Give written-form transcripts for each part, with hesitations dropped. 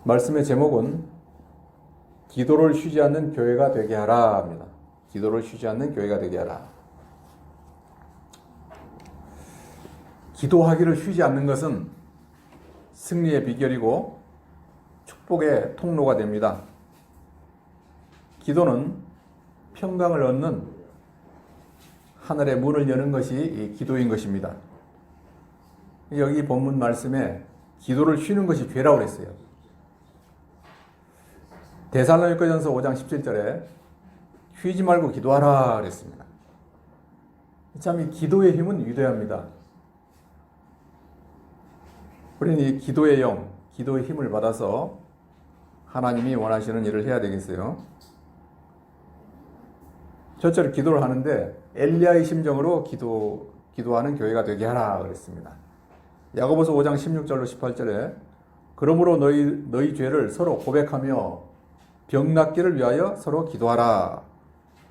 말씀의 제목은 기도를 쉬지 않는 교회가 되게 하라 합니다. 기도를 쉬지 않는 교회가 되게 하라. 기도하기를 쉬지 않는 것은 승리의 비결이고 축복의 통로가 됩니다. 기도는 평강을 얻는 하늘의 문을 여는 것이 기도인 것입니다. 여기 본문 말씀에 기도를 쉬는 것이 죄라고 그랬어요. 데살로니가전서 5장 17절에 쉬지 말고 기도하라 그랬습니다. 참 이 기도의 힘은 위대합니다. 우리는 이 기도의 영, 기도의 힘을 받아서 하나님이 원하시는 일을 해야 되겠어요. 저처럼 기도를 하는데 엘리야의 심정으로 기도하는 교회가 되게 하라 그랬습니다. 야고보서 5장 16절로 18절에 그러므로 너희 죄를 서로 고백하며 병 낫기를 위하여 서로 기도하라.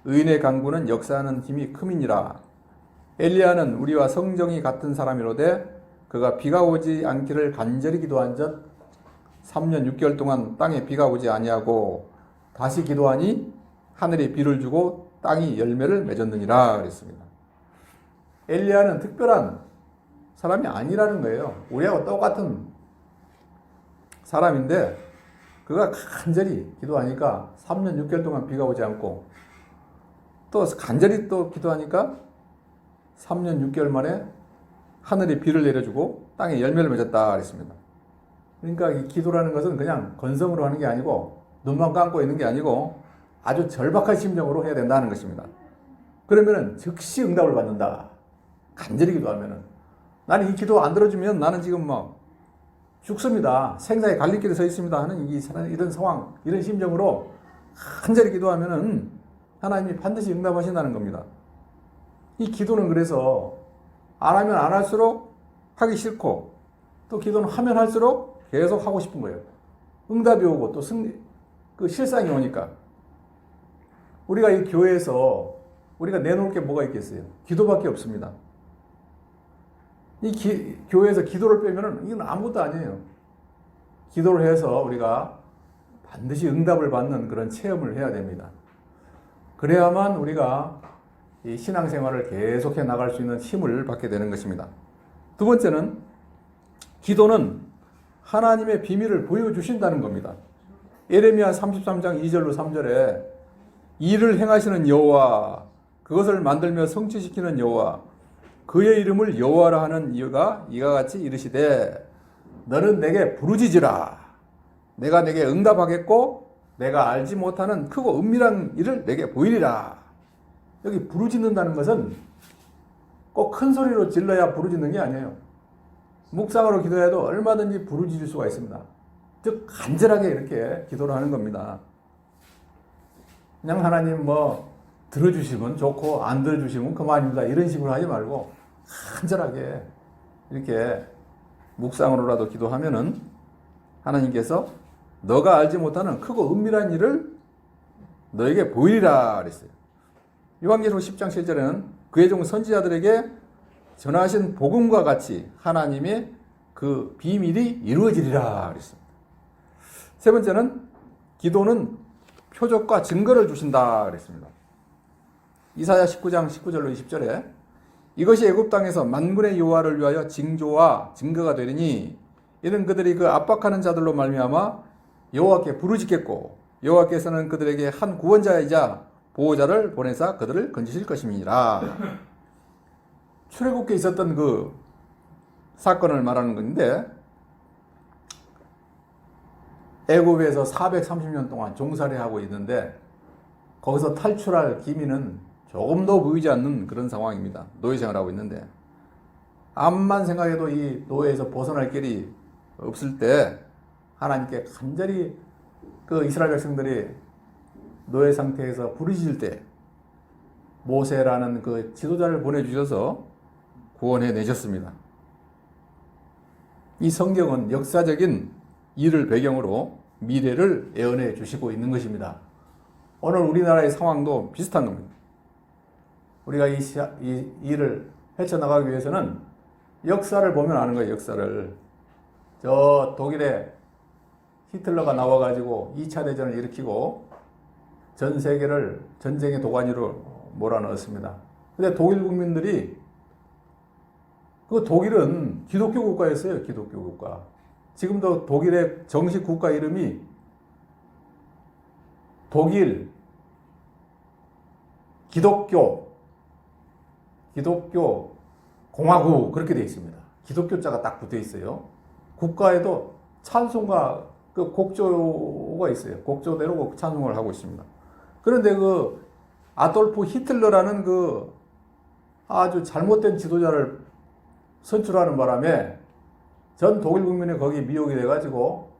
의인의 간구는 역사하는 힘이 큼이니라. 엘리야는 우리와 성정이 같은 사람이로되 그가 비가 오지 않기를 간절히 기도한 적 3년 6개월 동안 땅에 비가 오지 아니하고 다시 기도하니 하늘이 비를 주고 땅이 열매를 맺었느니라 그랬습니다. 엘리야는 특별한 사람이 아니라는 거예요. 우리하고 똑같은 사람인데 그가 간절히 기도하니까 3년 6개월 동안 비가 오지 않고 또 간절히 또 기도하니까 3년 6개월 만에 하늘이 비를 내려주고 땅에 열매를 맺었다 그랬습니다. 그러니까 이 기도라는 것은 그냥 건성으로 하는 게 아니고 눈만 감고 있는 게 아니고 아주 절박한 심정으로 해야 된다는 것입니다. 그러면은 즉시 응답을 받는다. 간절히 기도하면은. 나는 이 기도 안 들어주면 나는 지금 뭐 죽습니다. 생사의 갈림길에 서 있습니다 하는 이런 상황, 이런 심정으로 간절히 기도하면은 하나님이 반드시 응답하신다는 겁니다. 이 기도는 그래서 안 하면 안 할수록 하기 싫고 또 기도는 하면 할수록 계속 하고 싶은 거예요. 응답이 오고 또 실상이 오니까. 우리가 이 교회에서 우리가 내놓을 게 뭐가 있겠어요? 기도밖에 없습니다. 교회에서 기도를 빼면은 이건 아무것도 아니에요. 기도를 해서 우리가 반드시 응답을 받는 그런 체험을 해야 됩니다. 그래야만 우리가 이 신앙생활을 계속해 나갈 수 있는 힘을 받게 되는 것입니다. 두 번째는 기도는 하나님의 비밀을 보여주신다는 겁니다. 예레미야 33장 2절로 3절에 일을 행하시는 여호와, 그것을 만들며 성취시키는 여호와, 그의 이름을 여호와라 하는 이유가 이와 같이 이르시되 너는 내게 부르짖으라. 내가 내게 응답하겠고 내가 알지 못하는 크고 은밀한 일을 내게 보이리라. 여기 부르짖는다는 것은 꼭 큰 소리로 질러야 부르짖는 게 아니에요. 묵상으로 기도해도 얼마든지 부르짖을 수가 있습니다. 즉 간절하게 이렇게 기도를 하는 겁니다. 그냥 하나님 들어주시면 좋고 안 들어주시면 그만입니다. 이런 식으로 하지 말고 간절하게 이렇게 묵상으로라도 기도하면은 하나님께서 너가 알지 못하는 크고 은밀한 일을 너에게 보이리라 그랬어요. 요한계시록 10장 7절에는 그의 종 선지자들에게 전하신 복음과 같이 하나님의 그 비밀이 이루어지리라 그랬습니다. 세 번째는 기도는 표적과 증거를 주신다 그랬습니다. 이사야 19장 19절로 20절에 이것이 애굽 땅에서 만군의 여호와를 위하여 징조와 증거가 되리니 이는 그들이 그 압박하는 자들로 말미암아 여호와께 부르짖겠고 여호와께서는 그들에게 한 구원자이자 보호자를 보내사 그들을 건지실 것임이니라. 출애굽기에 있었던 그 사건을 말하는 건데 애굽에서 430년 동안 종살이 하고 있는데 거기서 탈출할 기미는 조금도 보이지 않는 그런 상황입니다. 노예 생활하고 있는데 암만 생각해도 이 노예에서 벗어날 길이 없을 때 하나님께 간절히 그 이스라엘 백성들이 노예 상태에서 부르짖을 때 모세라는 그 지도자를 보내주셔서 구원해 내셨습니다. 이 성경은 역사적인 일을 배경으로 미래를 예언해 주시고 있는 것입니다. 오늘 우리나라의 상황도 비슷한 겁니다. 우리가 이 일을 헤쳐나가기 위해서는 역사를 보면 아는 거예요. 역사를. 저 독일의 히틀러가 나와가지고 2차 대전을 일으키고 전 세계를 전쟁의 도가니로 몰아넣었습니다. 근데 독일 국민들이 그 독일은 기독교 국가였어요. 기독교 국가. 지금도 독일의 정식 국가 이름이 독일 기독교 공화국 그렇게 되어 있습니다. 기독교자가 딱 붙어 있어요. 국가에도 찬송가 그 곡조가 있어요. 곡조대로 찬송을 하고 있습니다. 그런데 그 아돌프 히틀러라는 그 아주 잘못된 지도자를 선출하는 바람에 전 독일 국민이 거기 미혹이 돼가지고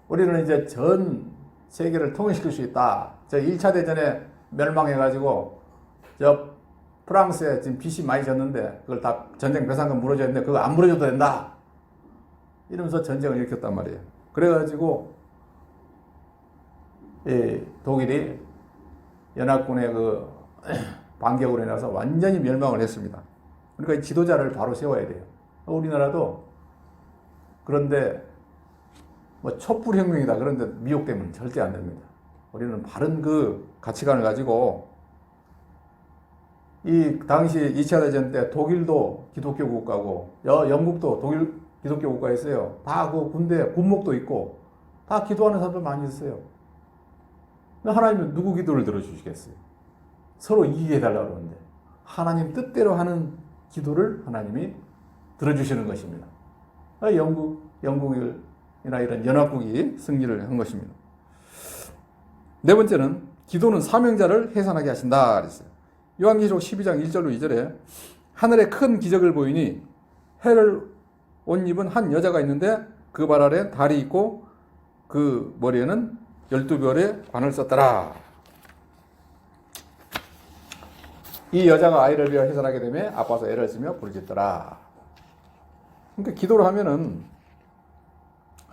우리는 이제 전 세계를 통일시킬 수 있다. 저 1차 대전에 멸망해가지고 저 프랑스에 지금 빚이 많이 졌는데 그걸 다 전쟁 배상금 물어줘야 되는데 그거 안 물어줘도 된다. 이러면서 전쟁을 일으켰단 말이에요. 그래가지고 이 독일이 연합군의 그 반격으로 인해서 완전히 멸망을 했습니다. 그러니까 지도자를 바로 세워야 돼요. 우리나라도 그런데 뭐 촛불혁명이다 그런데 미혹되면 절대 안 됩니다. 우리는 바른 그 가치관을 가지고 이 당시 2차 대전 때 독일도 기독교 국가고 영국도 독일 기독교 국가였어요. 다 그 군대 군목도 있고 다 기도하는 사람들 많이 있어요. 하나님은 누구 기도를 들어주시겠어요? 서로 이기게 해달라고 그러는데 하나님 뜻대로 하는 기도를 하나님이 들어주시는 것입니다. 영국이나 이런 연합국이 승리를 한 것입니다. 네 번째는 기도는 사명자를 해산하게 하신다 그랬어요. 요한계시록 12장 1절로 2절에 하늘에 큰 기적을 보이니 해를 옷 입은 한 여자가 있는데 그 발 아래 달이 있고 그 머리에는 12별의 관을 썼더라. 이 여자가 아이를 위하여 해산하게 되며 아파서 애를 쓰며 부르짖더라. 그러니까 기도를 하면은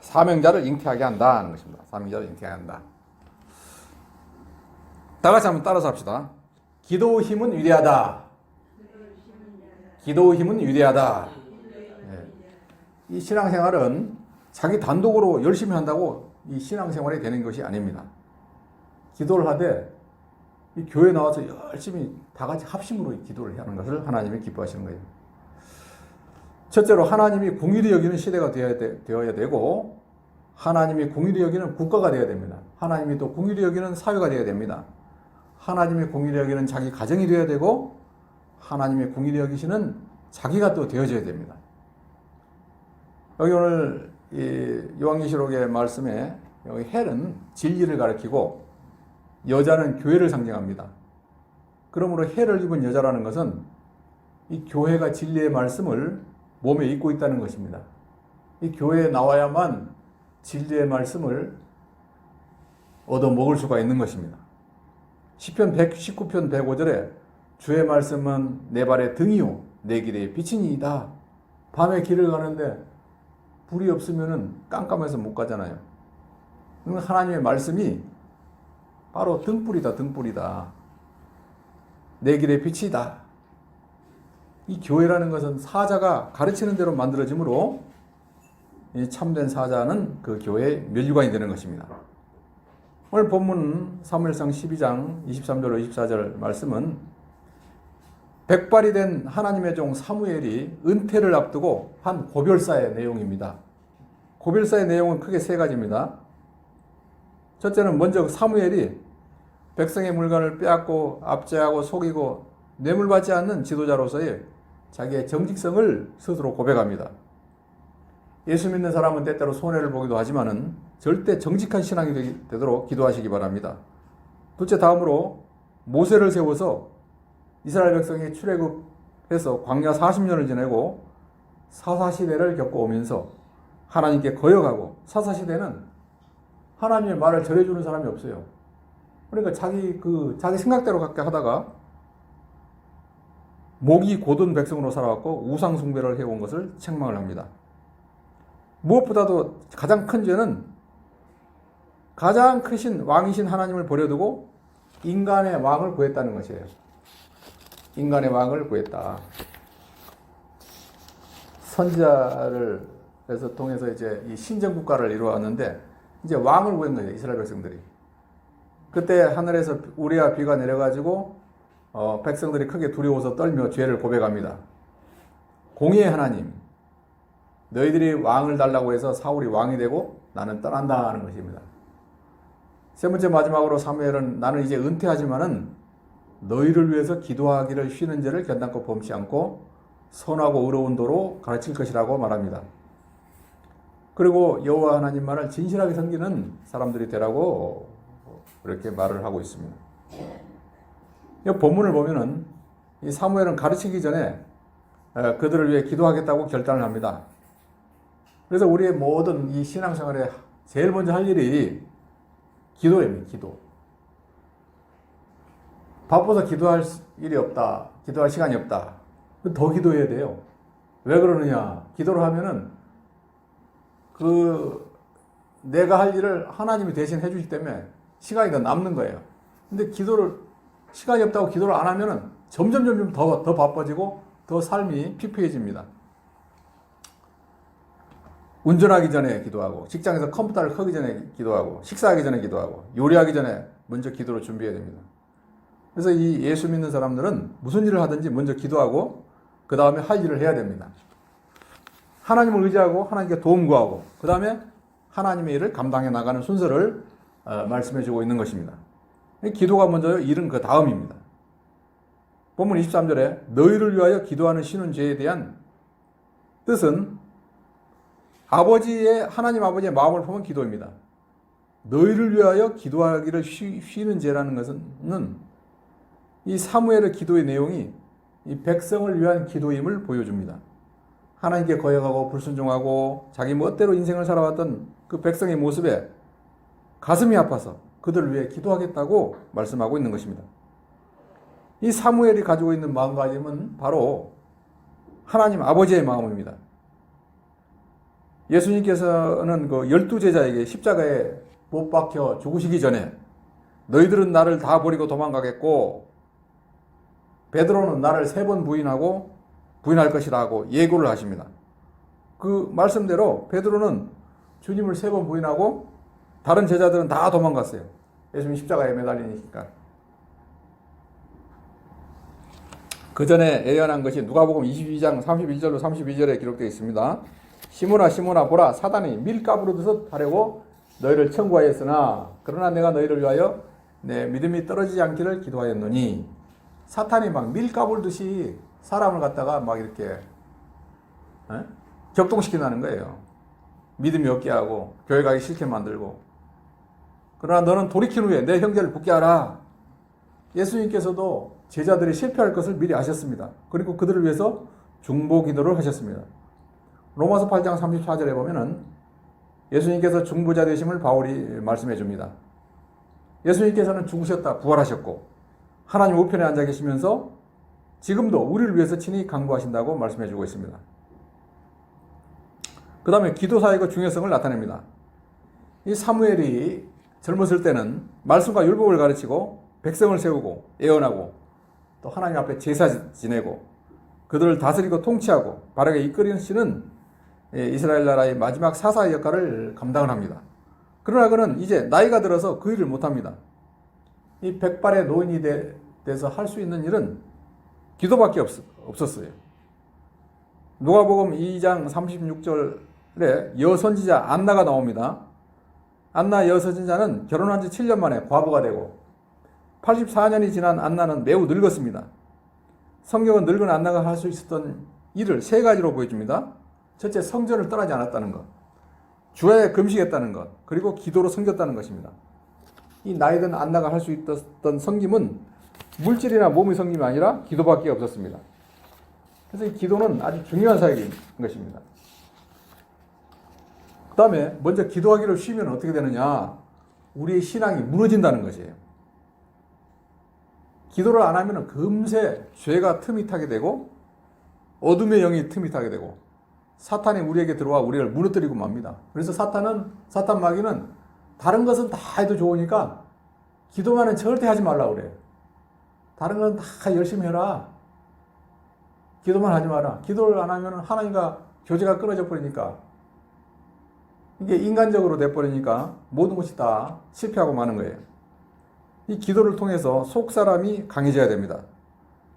사명자를 잉태하게 한다는 것입니다. 사명자를 잉태하게 한다. 다 같이 한번 따라서 합시다. 기도 힘은 위대하다. 기도 힘은 위대하다. 네. 이 신앙생활은 자기 단독으로 열심히 한다고 이 신앙생활이 되는 것이 아닙니다. 기도를 하되 이 교회 나와서 열심히 다 같이 합심으로 기도를 하는 것을 하나님이 기뻐하시는 거예요. 첫째로 하나님이 공의를 여기는 시대가 되어야 되고 하나님이 공의를 여기는 국가가 되어야 됩니다. 하나님이 또 공의를 여기는 사회가 되어야 됩니다. 하나님이 공의를 여기는 자기 가정이 되어야 되고 하나님의 공의를 여기시는 자기가 또 되어져야 됩니다. 여기 오늘 이 요한계시록의 말씀에 여기 헬은 진리를 가리키고 여자는 교회를 상징합니다. 그러므로 헬을 입은 여자라는 것은 이 교회가 진리의 말씀을 몸에 입고 있다는 것입니다. 이 교회에 나와야만 진리의 말씀을 얻어 먹을 수가 있는 것입니다. 시편 119편 105절에 주의 말씀은 내 발의 등이요 내 길의 빛이니이다. 밤에 길을 가는데 불이 없으면 깜깜해서 못 가잖아요. 하나님의 말씀이 바로 등불이다. 등불이다. 내 길의 빛이다. 이 교회라는 것은 사자가 가르치는 대로 만들어지므로 이 참된 사자는 그 교회의 면류관이 되는 것입니다. 오늘 본문 사무엘상 12장 23절로 24절 말씀은 백발이 된 하나님의 종 사무엘이 은퇴를 앞두고 한 고별사의 내용입니다. 고별사의 내용은 크게 세 가지입니다. 첫째는 먼저 사무엘이 백성의 물건을 빼앗고 압제하고 속이고 뇌물받지 않는 지도자로서의 자기의 정직성을 스스로 고백합니다. 예수 믿는 사람은 때때로 손해를 보기도 하지만은 절대 정직한 신앙이 되도록 기도하시기 바랍니다. 둘째, 다음으로 모세를 세워서 이스라엘 백성이 출애굽해서 광야 40년을 지내고 사사시대를 겪어오면서 하나님께 거역하고 사사시대는 하나님의 말을 전해주는 사람이 없어요. 그러니까 자기 생각대로 갖게 하다가 목이 곧은 백성으로 살아왔고 우상 숭배를 해온 것을 책망을 합니다. 무엇보다도 가장 큰 죄는 가장 크신 왕이신 하나님을 버려두고 인간의 왕을 구했다는 것이에요. 인간의 왕을 구했다. 선지자를 그래서 통해서 이제 이 신정 국가를 이루어왔는데 이제 왕을 구한 거예요. 이스라엘 백성들이. 그때 하늘에서 우리와 비가 내려가지고 백성들이 크게 두려워서 떨며 죄를 고백합니다. 공의의 하나님, 너희들이 왕을 달라고 해서 사울이 왕이 되고 나는 떠난다 하는 것입니다. 세 번째 마지막으로 사무엘은 나는 이제 은퇴하지만은 너희를 위해서 기도하기를 쉬는 죄를 견당코 범치 않고 선하고 의로운 도로 가르칠 것이라고 말합니다. 그리고 여호와 하나님만을 진실하게 섬기는 사람들이 되라고 그렇게 말을 하고 있습니다. 이 본문을 보면은 이 사무엘은 가르치기 전에 그들을 위해 기도하겠다고 결단을 합니다. 그래서 우리의 모든 이 신앙생활에 제일 먼저 할 일이 기도입니다. 기도. 바빠서 기도할 일이 없다. 기도할 시간이 없다. 더 기도해야 돼요. 왜 그러느냐? 기도를 하면은 내가 할 일을 하나님이 대신 해주기 때문에 시간이 더 남는 거예요. 근데 시간이 없다고 기도를 안 하면은 점점 더 바빠지고 더 삶이 피폐해집니다. 운전하기 전에 기도하고, 직장에서 컴퓨터를 켜기 전에 기도하고, 식사하기 전에 기도하고, 요리하기 전에 먼저 기도를 준비해야 됩니다. 그래서 이 예수 믿는 사람들은 무슨 일을 하든지 먼저 기도하고, 그 다음에 할 일을 해야 됩니다. 하나님을 의지하고, 하나님께 도움 구하고, 그 다음에 하나님의 일을 감당해 나가는 순서를 말씀해 주고 있는 것입니다. 기도가 먼저요, 일은 그 다음입니다. 본문 23절에 너희를 위하여 기도하는 쉬는 죄에 대한 뜻은 하나님 아버지의 마음을 품은 기도입니다. 너희를 위하여 기도하기를 쉬는 죄라는 것은 이 사무엘의 기도의 내용이 이 백성을 위한 기도임을 보여줍니다. 하나님께 거역하고 불순종하고 자기 멋대로 인생을 살아왔던 그 백성의 모습에 가슴이 아파서 그들을 위해 기도하겠다고 말씀하고 있는 것입니다. 이 사무엘이 가지고 있는 마음가짐은 바로 하나님 아버지의 마음입니다. 예수님께서는 그 12제자에게 십자가에 못 박혀 죽으시기 전에 너희들은 나를 다 버리고 도망가겠고 베드로는 나를 3번 부인할 것이라고 예고를 하십니다. 그 말씀대로 베드로는 주님을 3번 부인하고 다른 제자들은 다 도망갔어요. 예수님 십자가에 매달리니까. 그 전에 예언한 것이 누가복음 22장 31절로 32절에 기록되어 있습니다. 시몬아 시몬아 보라 사단이 밀가부르듯 하려고 너희를 청구하였으나 그러나 내가 너희를 위하여 내 믿음이 떨어지지 않기를 기도하였노니 사탄이 막 밀가불듯이 사람을 갖다가 막 이렇게 격동시킨다는 거예요. 믿음이 없게 하고 교회 가기 싫게 만들고 그러나 너는 돌이킨 후에 내 형제를 붙게 하라. 예수님께서도 제자들이 실패할 것을 미리 아셨습니다. 그리고 그들을 위해서 중보 기도를 하셨습니다. 로마서 8장 34절에 보면은 예수님께서 중보자 되심을 바울이 말씀해 줍니다. 예수님께서는 죽으셨다 부활하셨고 하나님 우편에 앉아 계시면서 지금도 우리를 위해서 친히 강구하신다고 말씀해 주고 있습니다. 그 다음에 기도 사역의 중요성을 나타냅니다. 이 사무엘이 젊었을 때는 말씀과 율법을 가르치고 백성을 세우고 예언하고 또 하나님 앞에 제사 지내고 그들을 다스리고 통치하고 바르게 이끌이는 씨는 이스라엘 나라의 마지막 사사의 역할을 감당을 합니다. 그러나 그는 이제 나이가 들어서 그 일을 못합니다. 이 백발의 노인이 돼서 할 수 있는 일은 기도밖에 없었어요. 누가복음 2장 36절에 여선지자 안나가 나옵니다. 안나 여선지자는 결혼한 지 7년 만에 과부가 되고 84년이 지난 안나는 매우 늙었습니다. 성경은 늙은 안나가 할 수 있었던 일을 3가지로 보여줍니다. 첫째, 성전을 떠나지 않았다는 것, 주야에 금식했다는 것, 그리고 기도로 섬겼다는 것입니다. 이 나이든 안나가 할 수 있었던 섬김은 물질이나 몸의 섬김이 아니라 기도밖에 없었습니다. 그래서 이 기도는 아주 중요한 사역인 것입니다. 그 다음에 먼저 기도하기를 쉬면 어떻게 되느냐? 우리의 신앙이 무너진다는 것이에요. 기도를 안 하면 금세 죄가 틈이 타게 되고 어둠의 영이 틈이 타게 되고 사탄이 우리에게 들어와 우리를 무너뜨리고 맙니다. 그래서 사탄 마귀는 다른 것은 다 해도 좋으니까 기도만은 절대 하지 말라고 그래요. 다른 건 다 열심히 해라. 기도만 하지 마라. 기도를 안 하면 하나님과 교제가 끊어져 버리니까 이게 인간적으로 돼버리니까 모든 것이 다 실패하고 마는 거예요. 이 기도를 통해서 속사람이 강해져야 됩니다.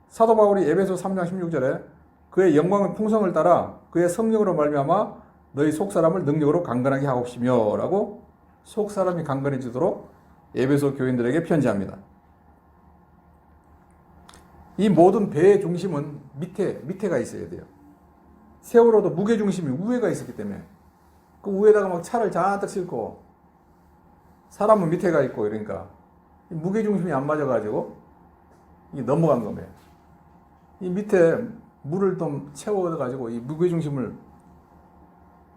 사도 바울이 에베소 3장 16절에 그의 영광의 풍성을 따라 그의 성령으로 말미암아 너희 속사람을 능력으로 강건하게 하옵시며 라고 속사람이 강건해지도록 에베소 교인들에게 편지합니다. 이 모든 배의 중심은 밑에가 있어야 돼요. 세월호도 무게중심이 우회가 있었기 때문에 그 우에다가 막 차를 잔뜩 싣고 사람은 밑에가 있고 이러니까 무게중심이 안 맞아가지고 이 넘어간 거예요. 이 밑에 물을 좀 채워가지고 이 무게중심을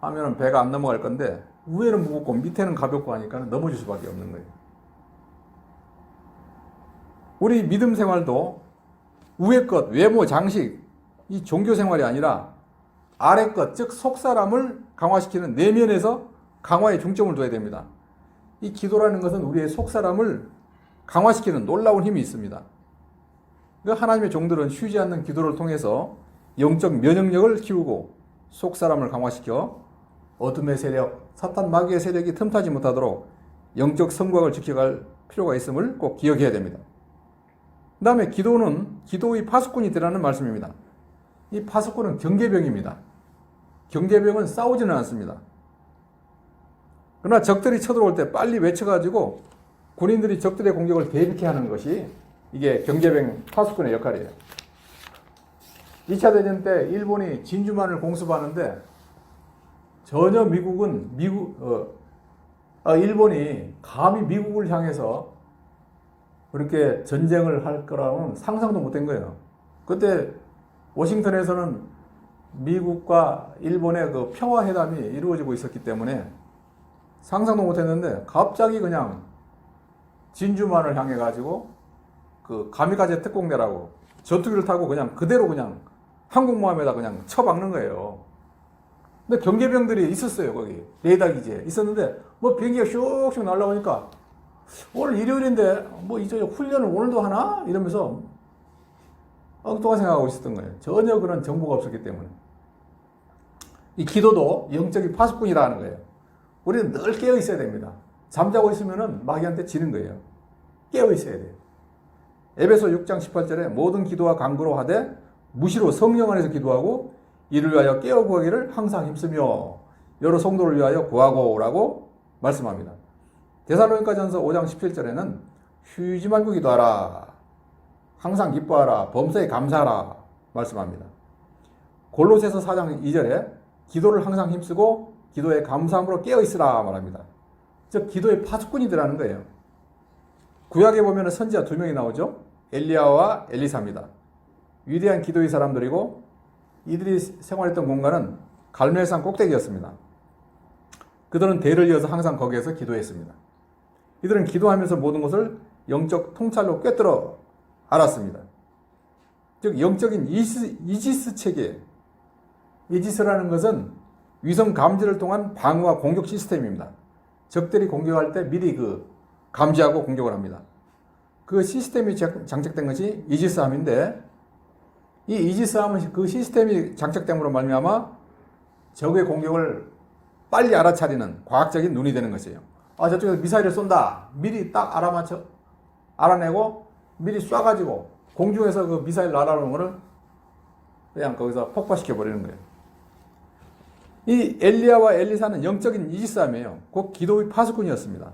하면은 배가 안 넘어갈 건데 위에는 무겁고 밑에는 가볍고 하니까 넘어질 수밖에 없는 거예요. 우리 믿음 생활도 위의 것, 외모, 장식, 이 종교 생활이 아니라 아래 것, 즉 속사람을 강화시키는 내면에서 강화에 중점을 둬야 됩니다. 이 기도라는 것은 우리의 속사람을 강화시키는 놀라운 힘이 있습니다. 하나님의 종들은 쉬지 않는 기도를 통해서 영적 면역력을 키우고 속사람을 강화시켜 어둠의 세력, 사탄 마귀의 세력이 틈타지 못하도록 영적 성곽을 지켜갈 필요가 있음을 꼭 기억해야 됩니다. 그 다음에 기도는 기도의 파수꾼이 되라는 말씀입니다. 이 파수꾼은 경계병입니다. 경계병은 싸우지는 않습니다. 그러나 적들이 쳐들어올 때 빨리 외쳐가지고 군인들이 적들의 공격을 대비케 하는 것이 이게 경계병 파수꾼의 역할이에요. 2차 대전 때 일본이 진주만을 공습하는데 전혀 일본이 감히 미국을 향해서 그렇게 전쟁을 할 거라고는 상상도 못한 거예요. 그때 워싱턴에서는 미국과 일본의 그 평화회담이 이루어지고 있었기 때문에 상상도 못했는데 갑자기 그냥 진주만을 향해 가지고 그 가미가제 특공대라고 전투기를 타고 그냥 그대로 그냥 항공모함에다 그냥 쳐박는 거예요. 근데 경계병들이 있었어요. 거기 레이더 기지에 있었는데 뭐 비행기가 슉슉 날아오니까 오늘 일요일인데 뭐 이제 훈련을 오늘도 하나? 이러면서 엉뚱한 생각하고 있었던 거예요. 전혀 그런 정보가 없었기 때문에. 이 기도도 영적인 파수꾼이라는 거예요. 우리는 늘 깨어 있어야 됩니다. 잠자고 있으면은 마귀한테 지는 거예요. 깨어 있어야 돼요. 에베소 6장 18절에 모든 기도와 간구로 하되 무시로 성령 안에서 기도하고 이를 위하여 깨어 구하기를 항상 힘쓰며 여러 성도를 위하여 구하고라고 말씀합니다. 데살로니가전서 5장 17절에는 쉬지 말고 기도하라. 항상 기뻐하라. 범사에 감사하라. 말씀합니다. 골로새서 4장 2절에 기도를 항상 힘쓰고 기도에 감사함으로 깨어있으라 말합니다. 즉 기도의 파수꾼이 되라는 거예요. 구약에 보면 선지자 2명이 나오죠. 엘리야와 엘리사입니다. 위대한 기도의 사람들이고 이들이 생활했던 공간은 갈멜산 꼭대기였습니다. 그들은 대를 이어서 항상 거기에서 기도했습니다. 이들은 기도하면서 모든 것을 영적 통찰로 꿰뚫어 알았습니다. 즉 영적인 이지스 체계, 이지스라는 것은 위성 감지를 통한 방어와 공격 시스템입니다. 적들이 공격할 때 미리 그 감지하고 공격을 합니다. 그 시스템이 장착된 것이 이지스함인데 이 이지스함은 그 시스템이 장착됨으로 말미암아 적의 공격을 빨리 알아차리는 과학적인 눈이 되는 것이에요. 아, 저쪽에서 미사일을 쏜다. 미리 딱 알아내고 미리 쏴가지고 공중에서 그 미사일 날아오는 거를 그냥 거기서 폭파시켜 버리는 거예요. 이 엘리야와 엘리사는 영적인 이지스함이에요. 곧 기도의 파수꾼이었습니다.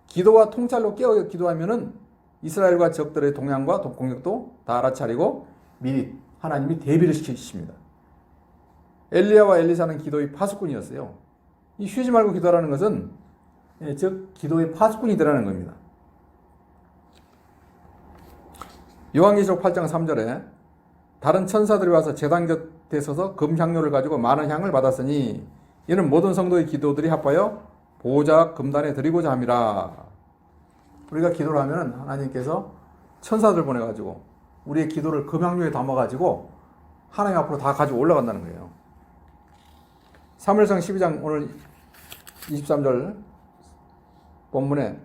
기도와 통찰로 깨어 기도하면은 이스라엘과 적들의 동향과 공격도 다 알아차리고 미리 하나님이 대비를 시키십니다. 엘리야와 엘리사는 기도의 파수꾼이었어요. 이 쉬지 말고 기도하라는 것은 즉 기도의 파수꾼이 되라는 겁니다. 요한계시록 8장 3절에 다른 천사들이 와서 제단 곁에 서서 금향료를 가지고 많은 향을 받았으니 이는 모든 성도의 기도들이 합하여 보호자 금단에 드리고자 함이라. 우리가 기도를 하면 하나님께서 천사들 보내가지고 우리의 기도를 금향료에 담아가지고 하나님 앞으로 다 가지고 올라간다는 거예요. 사무엘상 12장 오늘 23절 본문에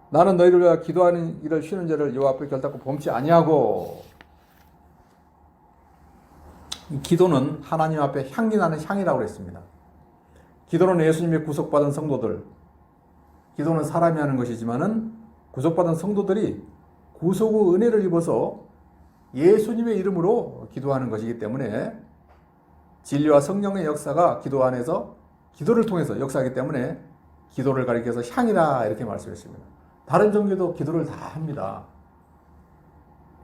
나는 너희를 위하여 기도하는 일을 쉬는 죄를 여호와 앞에 결단코 범치 아니하고. 기도는 하나님 앞에 향기 나는 향이라고 그랬습니다. 기도는 예수님의 구속받은 성도들, 기도는 사람이 하는 것이지만은 구속받은 성도들이 구속의 은혜를 입어서 예수님의 이름으로 기도하는 것이기 때문에 진리와 성령의 역사가 기도 안에서 기도를 통해서 역사하기 때문에 기도를 가리켜서 향이라 이렇게 말씀했습니다. 다른 종교도 기도를 다 합니다.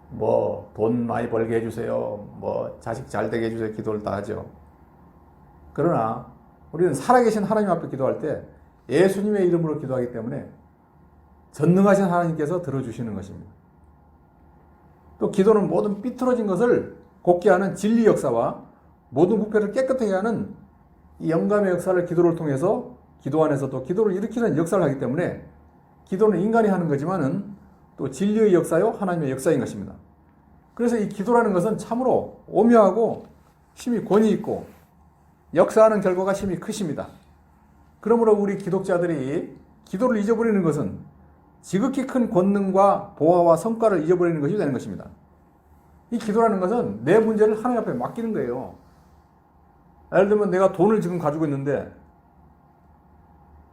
뭐 돈 많이 벌게 해주세요. 뭐 자식 잘 되게 해주세요. 기도를 다 하죠. 그러나 우리는 살아계신 하나님 앞에 기도할 때 예수님의 이름으로 기도하기 때문에 전능하신 하나님께서 들어주시는 것입니다. 또 기도는 모든 삐뚤어진 것을 곱게 하는 진리 역사와 모든 부패를 깨끗하게 하는 이 영감의 역사를 기도를 통해서 기도 안에서도 기도를 일으키는 역사를 하기 때문에 기도는 인간이 하는 거지만은 또 진리의 역사요 하나님의 역사인 것입니다. 그래서 이 기도라는 것은 참으로 오묘하고 힘이 권위 있고 역사하는 결과가 힘이 크십니다. 그러므로 우리 기독자들이 기도를 잊어버리는 것은 지극히 큰 권능과 보화와 성과를 잊어버리는 것이 되는 것입니다. 이 기도라는 것은 내 문제를 하나님 앞에 맡기는 거예요. 예를 들면 내가 돈을 지금 가지고 있는데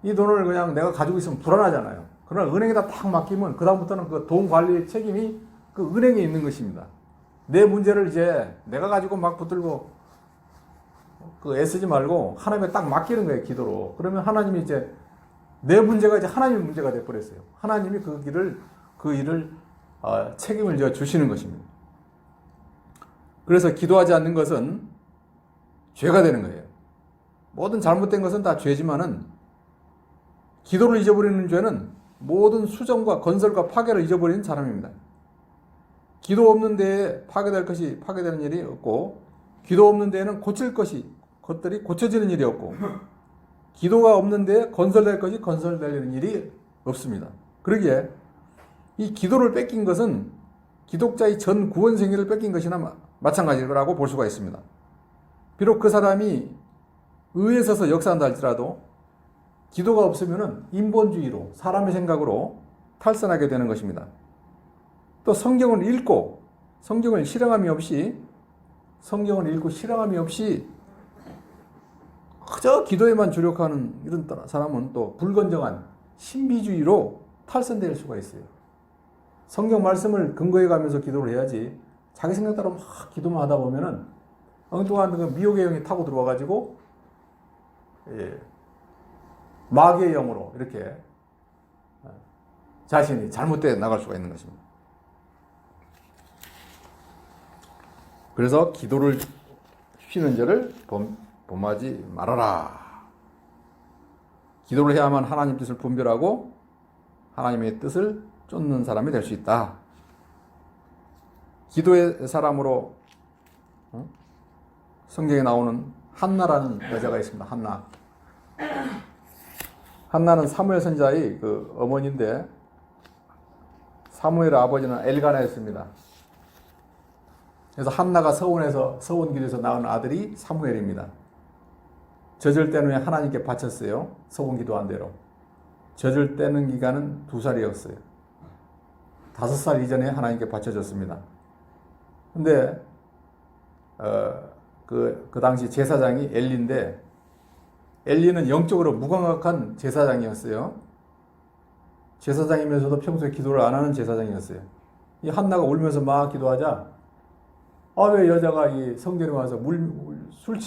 이 돈을 그냥 내가 가지고 있으면 불안하잖아요. 그러나 은행에다 탁 맡기면 그다음부터는 그 돈 관리 책임이 그 은행에 있는 것입니다. 내 문제를 이제 내가 가지고 막 붙들고 그 애쓰지 말고 하나님에 딱 맡기는 거예요, 기도로. 그러면 하나님이 이제 내 문제가 이제 하나님의 문제가 돼버렸어요. 하나님이 그 일을 책임을 져 주시는 것입니다. 그래서 기도하지 않는 것은 죄가 되는 거예요. 모든 잘못된 것은 다 죄지만은 기도를 잊어버리는 죄는 모든 수정과 건설과 파괴를 잊어버리는 사람입니다. 기도 없는 데에 파괴되는 일이 없고, 기도 없는 데에는 것들이 고쳐지는 일이 없고, 기도가 없는 데에 건설될 것이 건설되는 일이 없습니다. 그러기에 이 기도를 뺏긴 것은 기독자의 전 구원 생애를 뺏긴 것이나 마찬가지라고 볼 수가 있습니다. 비록 그 사람이 의에 서서 역사한다 할지라도 기도가 없으면 인본주의로 사람의 생각으로 탈선하게 되는 것입니다. 또 성경을 읽고 실행함이 없이 그저 기도에만 주력하는 이런 사람은 또 불건정한 신비주의로 탈선될 수가 있어요. 성경 말씀을 근거해 가면서 기도를 해야지 자기 생각대로 막 기도만 하다 보면은 엉뚱한 그 미혹의 영이 타고 들어와가지고 마귀의 영으로 이렇게 자신이 잘못되어 나갈 수가 있는 것입니다. 그래서 기도를 쉬는 죄를 범하지 말아라. 기도를 해야만 하나님 뜻을 분별하고 하나님의 뜻을 쫓는 사람이 될 수 있다. 기도의 사람으로 성경에 나오는 한나라는 여자가 있습니다. 한나는 사무엘 선지자의 그 어머니인데 사무엘의 아버지는 엘가나였습니다. 그래서 한나가 서원 길에서 낳은 아들이 사무엘입니다. 젖을 떼는 후에 하나님께 바쳤어요. 서원 기도한 대로. 젖을 떼는 기간은 2살이었어요. 5살 이전에 하나님께 바쳐졌습니다. 근데 그 당시 제사장이 엘리인데 엘리는 영적으로 무감각한 제사장이었어요. 제사장이면서도 평소에 기도를 안 하는 제사장이었어요. 이 한나가 울면서 막 기도하자 왜 여자가 이 성전에 와서 술이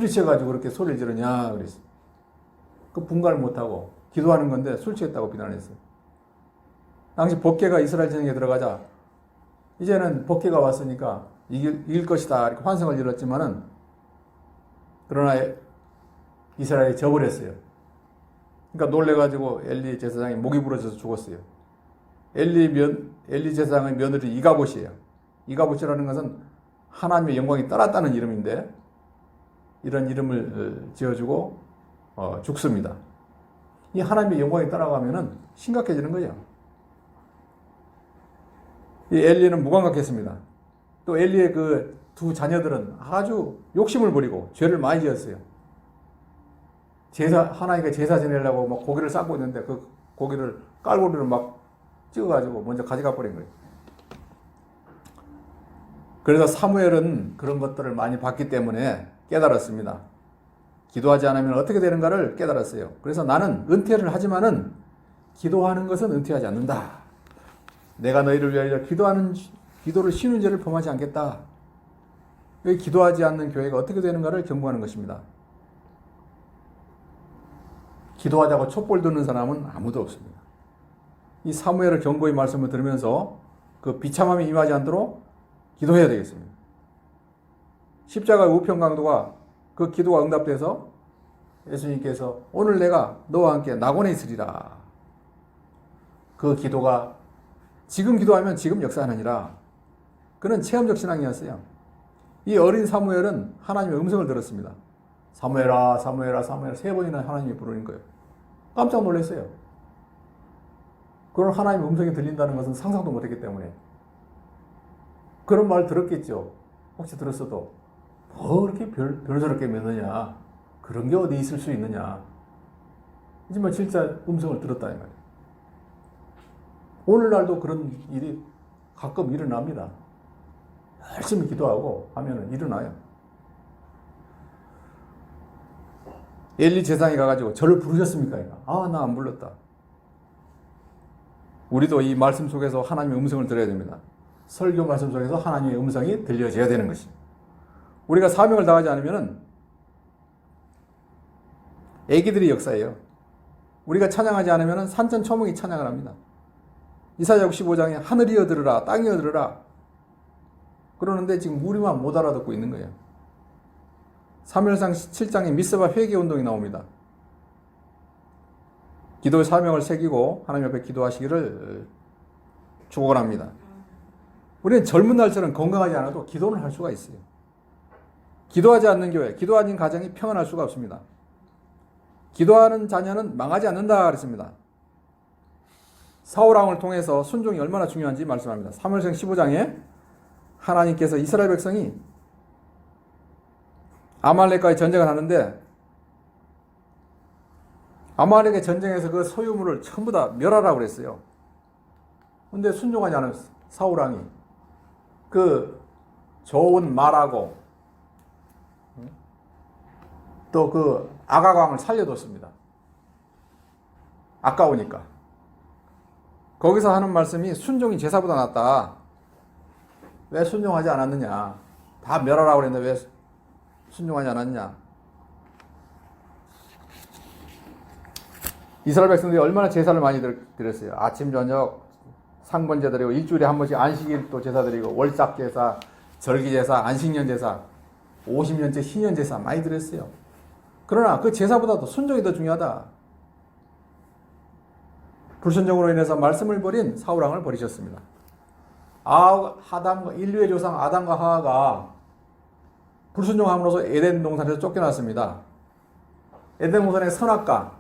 취해가지고 그렇게 소리를 지르냐 그랬어. 그 분간을 못하고 기도하는 건데 술 취했다고 비난했어요. 당시 법궤가 이스라엘 전역에 들어가자 이제는 법궤가 왔으니까 이길 것이다 이렇게 환성을 질렀지만은 그러나 이스라엘이 져버렸어요. 그러니까 놀래가지고 엘리 제사장이 목이 부러져서 죽었어요. 엘리 제사장의 며느리 이가봇이에요. 이가봇이라는 것은 하나님의 영광이 떠났다는 이름인데 이런 이름을 지어주고 죽습니다. 이 하나님의 영광이 떠나가면은 심각해지는 거죠. 이 엘리는 무감각했습니다. 또 엘리의 그 두 자녀들은 아주 욕심을 부리고 죄를 많이 지었어요. 하나님께 제사 지내려고 막 고기를 쌓고 있는데 그 고기를 깔고리를 막 찍어가지고 먼저 가져가 버린 거예요. 그래서 사무엘은 그런 것들을 많이 봤기 때문에 깨달았습니다. 기도하지 않으면 어떻게 되는가를 깨달았어요. 그래서 나는 은퇴를 하지만은 기도하는 것은 은퇴하지 않는다. 내가 너희를 위하여 기도를 쉬는 죄를 범하지 않겠다. 왜 기도하지 않는 교회가 어떻게 되는가를 경고하는 것입니다. 기도하자고 촛불 드는 사람은 아무도 없습니다. 이 사무엘의 경고의 말씀을 들으면서 그 비참함이 임하지 않도록 기도해야 되겠습니다. 십자가의 우편 강도가 그 기도가 응답돼서 예수님께서 오늘 내가 너와 함께 낙원에 있으리라. 그 기도가 지금 기도하면 지금 역사하느니라. 그는 체험적 신앙이었어요. 이 어린 사무엘은 하나님의 음성을 들었습니다. 사무엘아, 사무엘아, 사무엘아 3번이나 하나님이 부르는 거예요. 깜짝 놀랐어요. 그런 하나님의 음성이 들린다는 것은 상상도 못했기 때문에. 그런 말 들었겠죠. 혹시 들었어도 뭐 이렇게 별스럽게 믿느냐. 그런 게 어디 있을 수 있느냐. 하지만 진짜 음성을 들었다 이 말이에요. 오늘날도 그런 일이 가끔 일어납니다. 열심히 기도하고 하면 일어나요. 엘리 제사장이 가가지고 저를 부르셨습니까? 아, 나 안 불렀다. 우리도 이 말씀 속에서 하나님의 음성을 들어야 됩니다. 설교 말씀 속에서 하나님의 음성이 들려져야 되는 것입니다. 우리가 사명을 다하지 않으면 애기들이 역사예요. 우리가 찬양하지 않으면 산천초목이 찬양을 합니다. 이사야 65장에 하늘이여 들으라, 땅이여 들으라. 그러는데 지금 우리만 못 알아듣고 있는 거예요. 사무엘상 7장에 미스바 회개운동이 나옵니다. 기도의 사명을 새기고 하나님 앞에 기도하시기를 축원합니다. 우리는 젊은 날처럼 건강하지 않아도 기도는 할 수가 있어요. 기도하지 않는 교회, 기도하는 가정이 평안할 수가 없습니다. 기도하는 자녀는 망하지 않는다 그랬습니다. 사울왕을 통해서 순종이 얼마나 중요한지 말씀합니다. 사무엘상 15장에 하나님께서 이스라엘 백성이 아말렉과의 전쟁을 하는데 아말렉의 전쟁에서 그 소유물을 전부 다 멸하라고 그랬어요. 근데 순종하지 않은 사울왕이 그 좋은 말하고 또 그 아가광을 살려뒀습니다. 아까우니까. 거기서 하는 말씀이 순종이 제사보다 낫다. 왜 순종하지 않았느냐. 다 멸하라고 그랬는데 왜 순종하지 않았냐. 이스라엘 백성들이 얼마나 제사를 많이 드렸어요. 아침 저녁 상번제 드리고 일주일에 한 번씩 안식일 또 제사 드리고 월삭 제사, 절기 제사, 안식년 제사, 50년째 신년 제사 많이 드렸어요. 그러나 그 제사보다도 순종이 더 중요하다. 불순종으로 인해서 말씀을 버린 사울왕을 버리셨습니다. 인류의 조상 아담과 하와가 불순종함으로써 에덴 동산에서 쫓겨났습니다. 에덴 동산에 선악과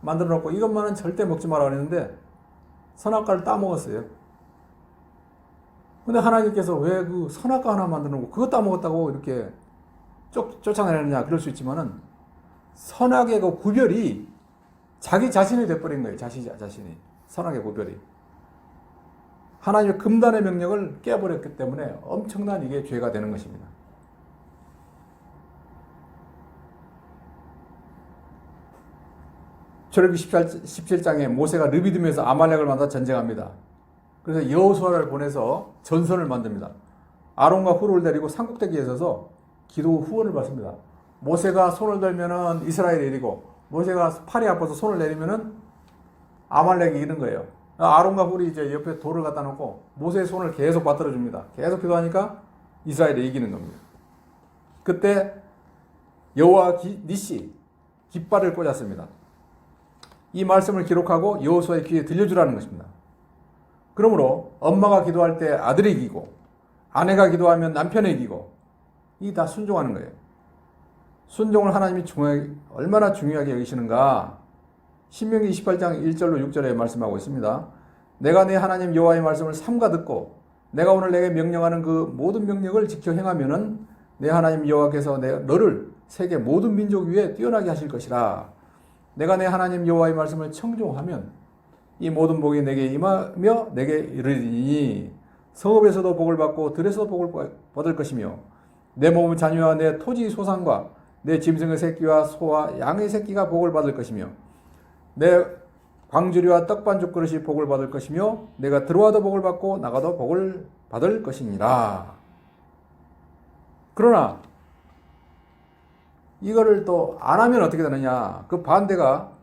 만들어 놓고 이것만은 절대 먹지 마라 그랬는데 선악과를 따먹었어요. 근데 하나님께서 왜 그 선악과 하나 만들어 놓고 그거 따먹었다고 이렇게 쫓아내느냐 그럴 수 있지만은 선악의 그 구별이 자기 자신이 돼버린 거예요. 자신이. 선악의 구별이. 하나님의 금단의 명령을 깨버렸기 때문에 엄청난 이게 죄가 되는 것입니다. 출애굽기 17장에 모세가 르비딤에서 아말렉을 만나 전쟁합니다. 그래서 여호수아를 보내서 전선을 만듭니다. 아론과 훌을 데리고 산꼭대기에 서서 기도 후원을 받습니다. 모세가 손을 들면은 이스라엘이 이기고 모세가 팔이 아파서 손을 내리면은 아말렉이 이기는 거예요. 아론과 훌이 이제 옆에 돌을 갖다 놓고 모세의 손을 계속 받들어 줍니다. 계속 기도하니까 이스라엘이 이기는 겁니다. 그때 여호와 니시 깃발을 꽂았습니다. 이 말씀을 기록하고 여호수아의 귀에 들려주라는 것입니다. 그러므로 엄마가 기도할 때 아들이 이기고 아내가 기도하면 남편이 이기고 이 다 순종하는 거예요. 순종을 하나님이 얼마나 중요하게 여기시는가. 신명기 28장 1절로 6절에 말씀하고 있습니다. 내가 내 하나님 여호와의 말씀을 삼가 듣고 내가 오늘 내게 명령하는 그 모든 명령을 지켜 행하면은 내 하나님 여호와께서 너를 세계 모든 민족 위에 뛰어나게 하실 것이라. 내가 내 하나님 여호와의 말씀을 청종하면 이 모든 복이 내게 임하며 내게 이르리니 성읍에서도 복을 받고 들에서도 복을 받을 것이며 내 몸의 자녀와 내 토지 소산과 내 짐승의 새끼와 소와 양의 새끼가 복을 받을 것이며 내 광주리와 떡반죽 그릇이 복을 받을 것이며 내가 들어와도 복을 받고 나가도 복을 받을 것이니라. 그러나 이거를 또 안 하면 어떻게 되느냐? 그 반대가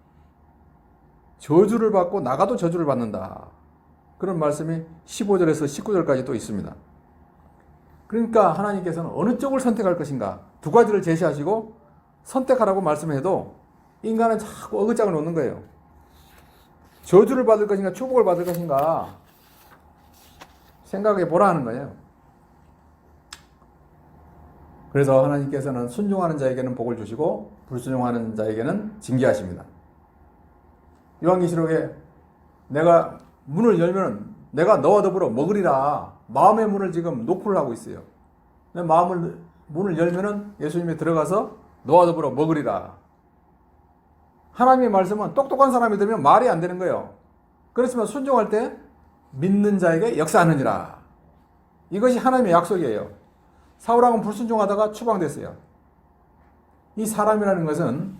저주를 받고 나가도 저주를 받는다. 그런 말씀이 15절에서 19절까지 또 있습니다. 그러니까 하나님께서는 어느 쪽을 선택할 것인가? 두 가지를 제시하시고 선택하라고 말씀해도 인간은 자꾸 어긋장을 놓는 거예요. 저주를 받을 것인가 축복을 받을 것인가 생각해 보라 하는 거예요. 그래서 하나님께서는 순종하는 자에게는 복을 주시고 불순종하는 자에게는 징계하십니다. 요한계시록에 내가 문을 열면 내가 너와 더불어 먹으리라. 마음의 문을 지금 노크를 하고 있어요. 문을 열면은 예수님이 들어가서 너와 더불어 먹으리라. 하나님의 말씀은 똑똑한 사람이 들으면 말이 안 되는 거예요. 그렇지만 순종할 때 믿는 자에게 역사하느니라. 이것이 하나님의 약속이에요. 사울왕은 불순종하다가 추방됐어요. 이 사람이라는 것은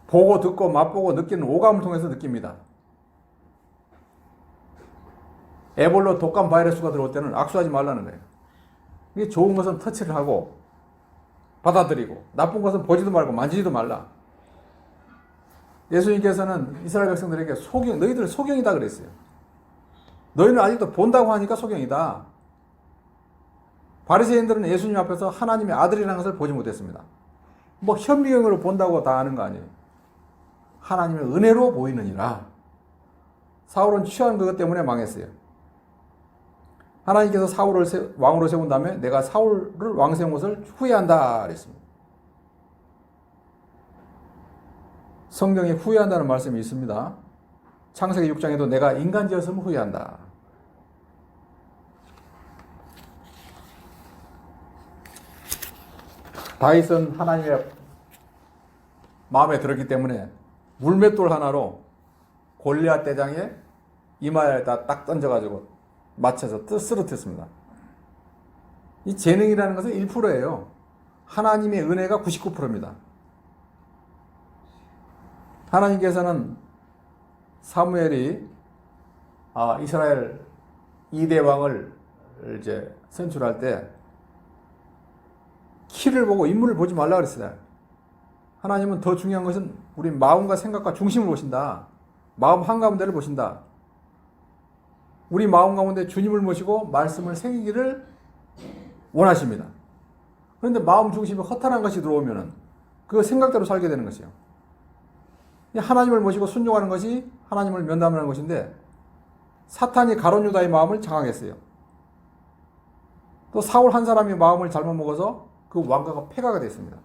보고 듣고 맛보고 느끼는 오감을 통해서 느낍니다. 에볼로 독감 바이러스가 들어올 때는 악수하지 말라는 거예요. 이게 좋은 것은 터치를 하고 받아들이고 나쁜 것은 보지도 말고 만지지도 말라. 예수님께서는 이스라엘 백성들에게 너희들은 소경이다 그랬어요. 너희는 아직도 본다고 하니까 소경이다. 바리새인들은 예수님 앞에서 하나님의 아들이라는 것을 보지 못했습니다. 뭐 현미경으로 본다고 다 아는 거 아니에요. 하나님의 은혜로 보이느니라. 사울은 취한 그것 때문에 망했어요. 하나님께서 사울을 왕으로 세운 다음에 내가 사울을 왕 세운 것을 후회한다 그랬습니다. 성경에 후회한다는 말씀이 있습니다. 창세기 6장에도 내가 인간지었으면 후회한다. 다윗은 하나님의 마음에 들었기 때문에 물맷돌 하나로 골리앗 대장의 이마에다 딱 던져가지고 맞춰서 쓰러뜨렸습니다. 이 재능이라는 것은 1%예요. 하나님의 은혜가 99%입니다. 하나님께서는 사무엘이 이스라엘 2대 왕을 이제 선출할 때 키를 보고 인물을 보지 말라 그랬어요. 하나님은 더 중요한 것은 우리 마음과 생각과 중심을 보신다. 마음 한가운데를 보신다. 우리 마음 가운데 주님을 모시고 말씀을 새기기를 원하십니다. 그런데 마음 중심에 허탄한 것이 들어오면 그 생각대로 살게 되는 것이요. 하나님을 모시고 순종하는 것이 하나님을 면담하는 것인데 사탄이 가룟 유다의 마음을 장악했어요. 또 사울 한 사람이 마음을 잘못 먹어서 그 왕가가 폐가가 됐습니다.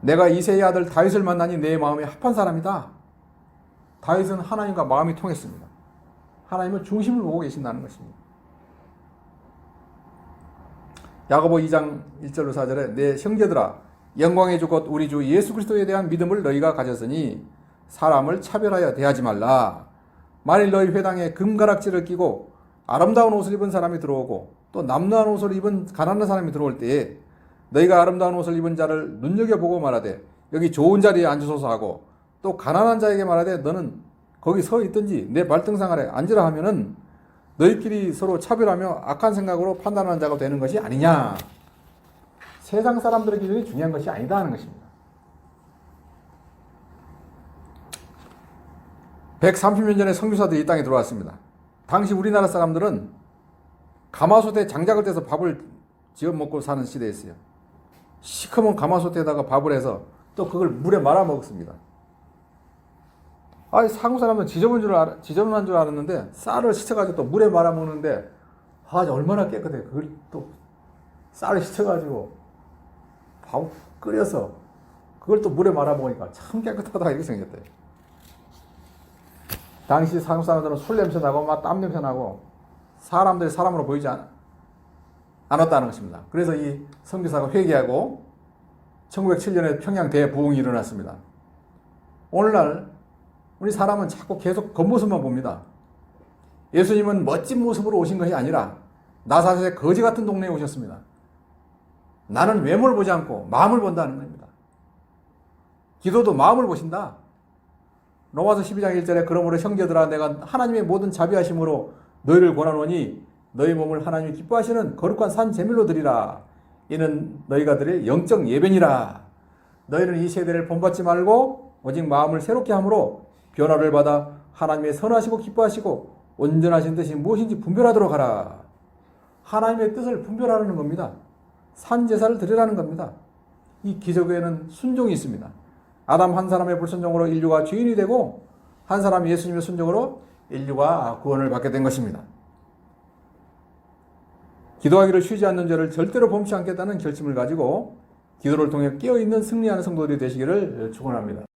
내가 이새의 아들 다윗을 만나니 내 마음에 합한 사람이다. 다윗은 하나님과 마음이 통했습니다. 하나님은 중심을 보고 계신다는 것입니다. 야고보 2장 1절로 4절에 내 형제들아 영광의 주 곧 우리 주 예수 그리스도에 대한 믿음을 너희가 가졌으니 사람을 차별하여 대하지 말라. 만일 너희 회당에 금가락지를 끼고 아름다운 옷을 입은 사람이 들어오고 또 남루한 옷을 입은 가난한 사람이 들어올 때에 너희가 아름다운 옷을 입은 자를 눈여겨보고 말하되 여기 좋은 자리에 앉으소서 하고 또 가난한 자에게 말하되 너는 거기 서 있든지 내 발등상 아래 앉으라 하면은 너희끼리 서로 차별하며 악한 생각으로 판단하는 자가 되는 것이 아니냐. 세상 사람들의 기준이 중요한 것이 아니다 하는 것입니다. 130년 전에 선교사들이 이 땅에 들어왔습니다. 당시 우리나라 사람들은 가마솥에 장작을 떼서 밥을 지어 먹고 사는 시대였어요. 시커먼 가마솥에다가 밥을 해서 또 그걸 물에 말아 먹었습니다. 한국 사람은 지저분한 줄 알았는데 쌀을 씻어가지고 또 물에 말아 먹는데 얼마나 깨끗해. 그걸 또 쌀을 씻어가지고 밥 끓여서 그걸 또 물에 말아 먹으니까 참 깨끗하다 이렇게 생겼대요. 당시 한국 사람들은 술 냄새 나고 막 땀 냄새 나고 사람들이 사람으로 보이지 않았다는 것입니다. 그래서 이 선교사가 회개하고 1907년에 평양 대부흥이 일어났습니다. 오늘날 우리 사람은 자꾸 계속 겉모습만 봅니다. 예수님은 멋진 모습으로 오신 것이 아니라 나사렛의 거지 같은 동네에 오셨습니다. 나는 외모를 보지 않고 마음을 본다는 겁니다. 기도도 마음을 보신다. 로마서 12장 1절에 그러므로 형제들아 내가 하나님의 모든 자비하심으로 너희를 권하노니 너희 몸을 하나님이 기뻐하시는 거룩한 산 제물로 드리라. 이는 너희가 드릴 영적 예배니라. 너희는 이 세대를 본받지 말고 오직 마음을 새롭게 함으로 변화를 받아 하나님의 선하시고 기뻐하시고 온전하신 뜻이 무엇인지 분별하도록 하라. 하나님의 뜻을 분별하는 겁니다. 산 제사를 드리라는 겁니다. 이 기적에는 순종이 있습니다. 아담 한 사람의 불순종으로 인류가 죄인이 되고 한 사람 예수님의 순종으로 인류가 구원을 받게 된 것입니다. 기도하기를 쉬지 않는 죄를 절대로 범치 않겠다는 결심을 가지고 기도를 통해 깨어있는 승리하는 성도들이 되시기를 축원합니다.